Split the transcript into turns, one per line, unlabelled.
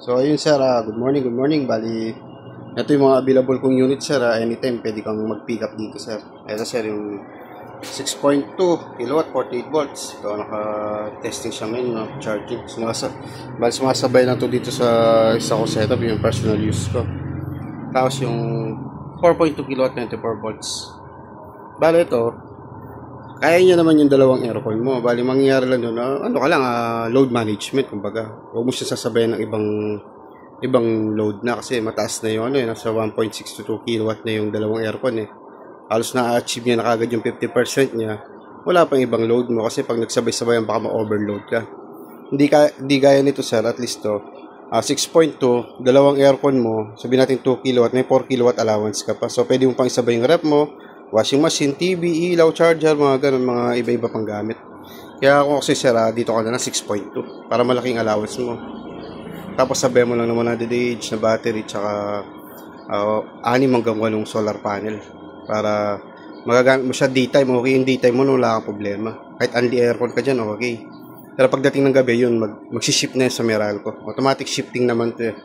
So ayun sir, good morning, good morning. Bali, ito yung mga available kong unit sir. Anytime pwede kang mag-pick up dito sir. Ito sir yung 6.2 kilowatt 48 volts. So naka-testing siya ngayon, no? Charging. Bali sumasabay lang to dito sa isa ko setup, yung personal use ko. Tapos yung 4.2 kilowatt 94 volts. Bali ito, kaya niya naman yung dalawang aircon mo. Bali, mangyayari lang doon, ano ka lang, load management, kumbaga. Huwag mo siya sasabayan ng ibang load na kasi mataas na yung nasa 1.6 to 2 kilowatt na yung dalawang aircon Halos na-achieve niya na kagad yung 50% niya. Wala pang ibang load mo kasi pag nagsabay-sabay baka ma-overload ka. Hindi gaya nito sir, at least to. 6.2, dalawang aircon mo, sabihin natin 2 kilowatt, may 4 kilowatt allowance ka pa. So, pwede mo pang isabay yung rep mo, washing machine, TV, ilaw, charger, mga ganun, mga iba-iba pang gamit. Kaya ako kasi sir, dito ka na 6.2 para malaking allowance mo. Tapos sabay mo lang naman na DDH na battery tsaka 6 hanggang 8 solar panel para magagamit mo siya daytime. Okay yung daytime mo, wala kang problema. Kahit only aircon ka dyan, okay. Pero pagdating ng gabi yun, magsiship na yun sa Meralco. Automatic shifting naman to